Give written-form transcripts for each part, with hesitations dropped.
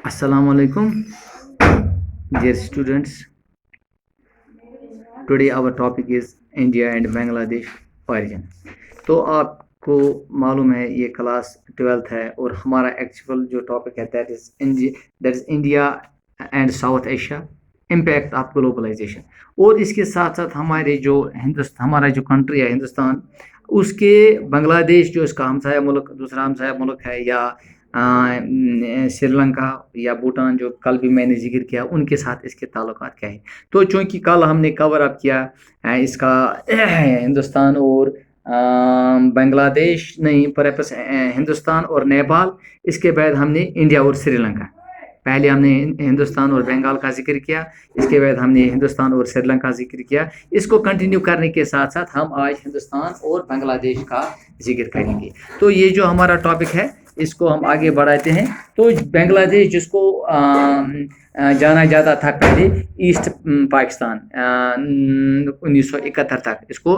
Assalamu alaikum, dear students. Today our topic is India and Bangladesh origin. तो आपको मालूम है ये क्लास 12th है और हमारा एक्चुअल जो टॉपिक है that is India and South Asia impact of globalisation. और इसके साथ साथ हमारे जो हमारा जो कंट्री है हिंदुस्तान, उसके बांग्लादेश जो इसका हमसाया मुल्क दूसरा हमसाया मुल्क है, या श्रीलंका या भूटान जो कल भी मैंने जिक्र किया, उनके साथ इसके ताल्लुकात क्या है। तो चूँकि कल हमने कवर अप किया इसका हिंदुस्तान और बांग्लादेश नहीं पर हिंदुस्तान और नेपाल, इसके बाद हमने इंडिया और श्रीलंका, पहले हमने हिंदुस्तान और बंगाल का जिक्र किया, इसके बाद हमने हिंदुस्तान और श्रीलंका का जिक्र किया। इसको कंटिन्यू करने के साथ साथ हम आज हिंदुस्तान और बांग्लादेश का जिक्र करेंगे। तो ये जो हमारा टॉपिक है इसको हम आगे बढ़ाते हैं। तो बांग्लादेश जिसको जाना जाता था पहले ईस्ट पाकिस्तान, 1971 तक इसको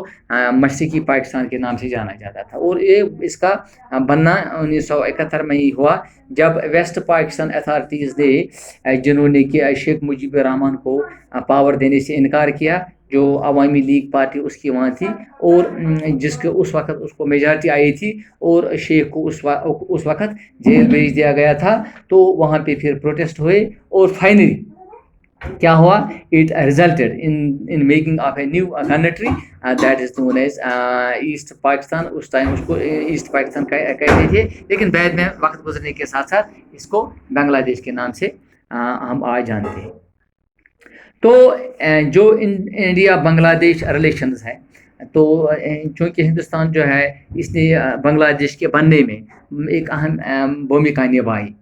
मशरक़ी पाकिस्तान के नाम से जाना जाता था, और ये इसका बनना 1971 में ही हुआ जब वेस्ट पाकिस्तान अथॉरिटीज़ ने, जिन्होंने कि शेख मुजीबुर रहमान को पावर देने से इनकार किया, जो अवामी लीग पार्टी उसकी वहाँ थी, और जिसके उस वक़्त उसको मेजॉरिटी आई थी, और शेख को उस वक़्त जेल भेज दिया गया था। तो वहाँ पे फिर प्रोटेस्ट हुए और फाइनली क्या हुआ, it resulted in making of a new country that is known as East Pakistan. उस टाइम उसको ईस्ट पाकिस्तान कहते थे, लेकिन बाद में वक्त गुजरने के साथ साथ इसको बांग्लादेश के नाम से हम आज जानते हैं। तो जो इंडिया बांग्लादेश रिलेशंस है, तो चूँकि हिंदुस्तान जो है इसने बांग्लादेश के बनने में एक अहम भूमिका निभाई,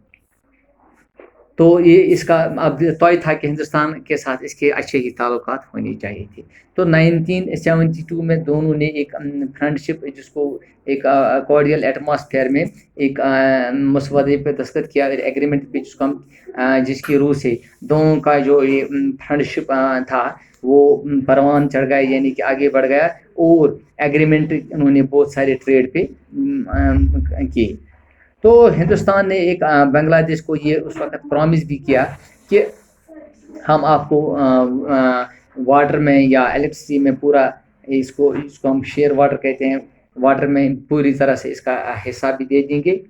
तो ये इसका अब तय था कि हिंदुस्तान के साथ इसके अच्छे ही ताल्लुकात होने चाहिए थे। तो 1972 में दोनों ने एक फ्रेंडशिप, जिसको एक कॉर्डियल एटमॉस्फेयर में एक मसवदे पे दस्तखत किया, एग्रीमेंट पे, जिसकी रूह से दोनों का जो ये फ्रेंडशिप था वो परवान चढ़ गया, यानी कि आगे बढ़ गया, और एग्रीमेंट उन्होंने बहुत सारे ट्रेड पे किए। तो हिंदुस्तान ने एक बांग्लादेश को ये उस वक्त प्रॉमिस भी किया कि हम आपको वाटर में या इलेक्ट्रिसिटी में पूरा इसको हम शेयर वाटर कहते हैं, वाटर में पूरी तरह से इसका हिस्सा भी दे देंगे।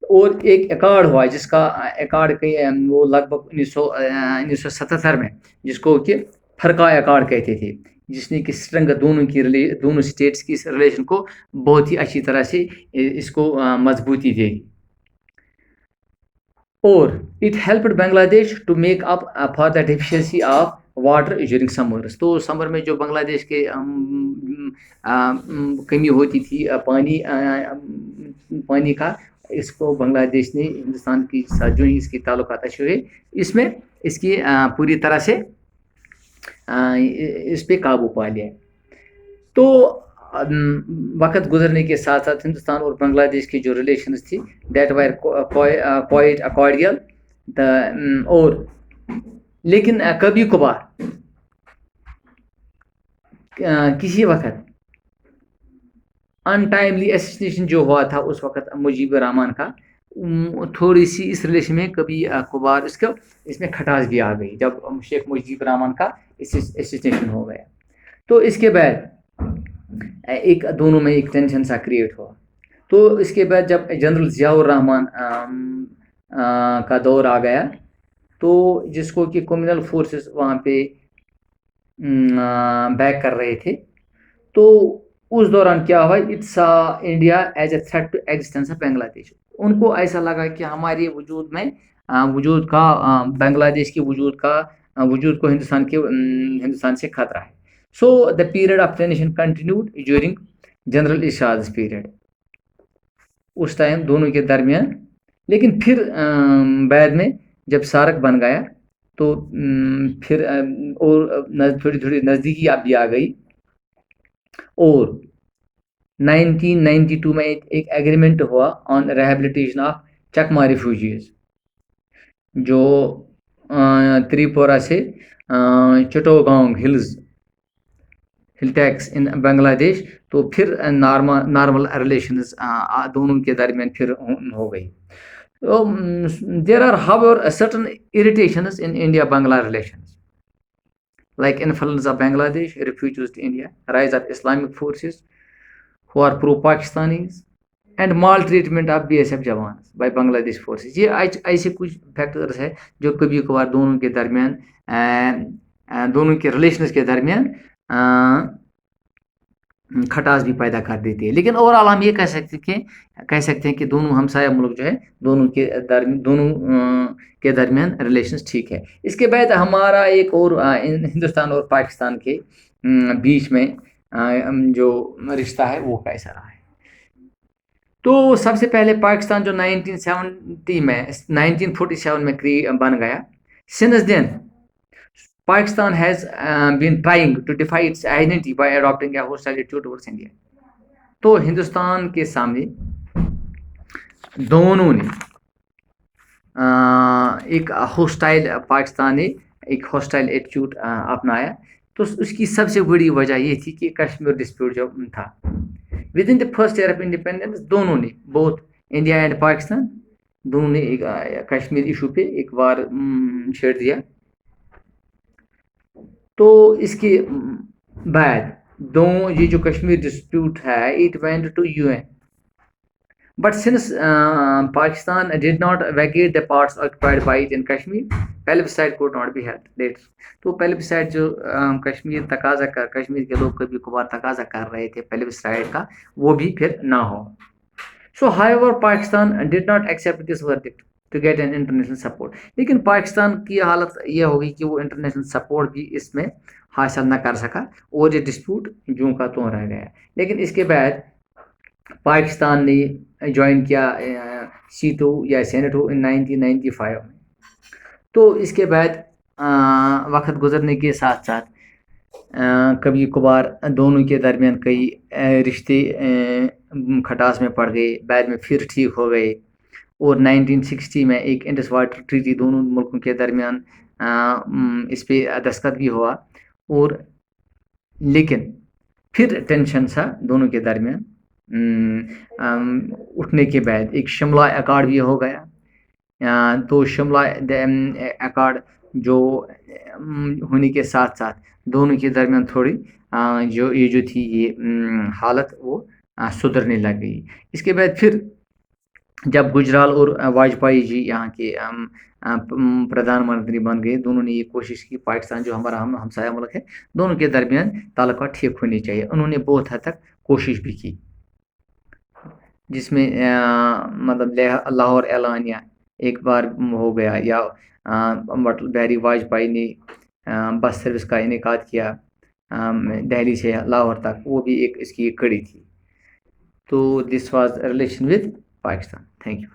और एक एकॉर्ड हुआ, जिसका एकॉर्ड के वो लगभग 1977 में, जिसको कि फरका एकॉर्ड कहते थे, जिसने कि स्ट्रेंथ दोनों स्टेट्स की रिलेशन को बहुत ही अच्छी तरह से इसको मजबूती देगी। और it helped Bangladesh to make up for the deficiency of water during summers. तो समर में जो बांग्लादेश के कमी होती थी पानी का, इसको बांग्लादेश ने हिंदुस्तान की साथ जो ही इसकी ताल्लुकात अच्छे हुए, इसमें इसकी पूरी तरह से इस पे काबू पा लिया। तो वक्त गुजरने के साथ साथ हिंदुस्तान और बांग्लादेश की जो रिलेशंस थी दैट वर क्वाइट कॉर्डियल, और लेकिन कभी कभार किसी वक्त अनटाइमली एसेसिनेशन जो हुआ था उस वक्त मुजीबुर रहमान का, थोड़ी सी इस रिलेशन में कभी कभार इसमें खटास भी आ गई, जब शेख मुजीबुर रहमान का एसेसिनेशन हो गया। तो इसके बाद एक दोनों में एक टेंशन सा क्रिएट हुआ। तो इसके बाद जब जनरल ज़ियाउर रहमान का दौर आ गया, तो जिसको कि कम्युनल फोर्सेस वहाँ पे बैक कर रहे थे, तो उस दौरान क्या हुआ, it's India as a threat to existence of Bangladesh. उनको ऐसा लगा कि हमारे वजूद का बांग्लादेश के वजूद को हिंदुस्तान से खतरा है। So the period of tension continued during general Irshad period, उस टाइम दोनों के दरमियान। लेकिन फिर बाद में जब सार्क बन गया, तो फिर और थोड़ी थोड़ी नज़दीकी भी आ गई, और 1992 में एक एग्रीमेंट हुआ on rehabilitation of Chakma refugees, जो त्रिपुरा से चिटोगांग हिल टैक्स इन बांग्लादेश। तो फिर नॉर्मल रिलेशंस दोनों के दरमियान फिर हो गई। There are, however, certain irritations in India-Bangla relations, like influence of Bangladesh refugees to India, rise of Islamic forces who are pro-Pakistanis, and mall treatment of BSF जवान bye Bangladesh forces. ये ऐसे कुछ फैक्टर्स है जो कभी कभार दोनों के दरमियान दोनों के रिलेशंस के दरमियान खटास भी पैदा कर देती है। लेकिन ओवरऑल हम ये कह सकते हैं कि दोनों हमसाया मुल्क जो है दोनों के दरमियान रिलेशंस ठीक है। इसके बाद हमारा एक और हिंदुस्तान और पाकिस्तान के बीच में जो रिश्ता है वो कैसा रहा है। तो सबसे पहले पाकिस्तान जो 1947 में बन गया, since then Pakistan has been trying to defy its identity by adopting a hostile attitude towards India. तो हिंदुस्तान के सामने दोनों ने एक हॉस्टाइल पाकिस्तान ने एक हॉस्टाइल एटीट्यूड अपनाया। तो उसकी सबसे बड़ी वजह ये थी कि कश्मीर डिस्प्यूट जो था with in the first year of independence, दोनों ने, बोथ इंडिया एंड पाकिस्तान, दोनों ने एक कश्मीर इशू पे एक बार छेड़ दिया। तो इसके बाद ये जो कश्मीर डिस्प्यूट है, it went to UN, but since Pakistan did not vacate the parts occupied by it in Kashmir, plebiscite could not be held later. तो प्लेबिसाइड जो कश्मीर के लोग कभी कभार तकाजा कर रहे थे प्लेबिसाइड का, वो भी फिर ना हो। So however Pakistan did not accept this verdict to get an international support. लेकिन पाकिस्तान की हालत ये होगी कि वो इंटरनेशनल सपोर्ट भी इसमें हासिल न कर सका और ये डिस्प्यूट यूं का त्यों रह गया। लेकिन इसके बाद पाकिस्तान ने ज्वाइन किया सीटो या सेनेटो इन 1995 में। तो इसके बाद वक्त गुजरने के साथ साथ कभी कभार दोनों के दरमियान कई रिश्ते खटास में पड़ गए, बाद में फिर ठीक हो गए और 1960 में एक इंडस वाटर ट्रीटी दोनों मुल्कों के दरमियान इस पे दस्तखत भी हुआ। और लेकिन फिर टेंशन सा दोनों के दरमियान उठने के बाद एक शिमला अकॉर्ड भी हो गया। तो शिमला अकॉर्ड जो होने के साथ साथ दोनों के दरमियान थोड़ी जो थी ये हालत वो सुधरने लग गई। इसके बाद फिर जब गुजराल और वाजपेयी जी यहाँ के प्रधानमंत्री बन गए, दोनों ने ये कोशिश की पाकिस्तान जो हमारा हमसाया मुल्क है, दोनों के दरमियान ताल्लुकात ठीक होने चाहिए। उन्होंने बहुत हद तक कोशिश भी की, जिसमें मतलब लाहौर एलानिया एक बार हो गया, या अटल बिहारी वाजपेयी ने बस सर्विस का इनेकाद किया दिल्ली से लाहौर तक, वो भी एक इसकी कड़ी थी। तो this was relation with Pakistan. Thank you.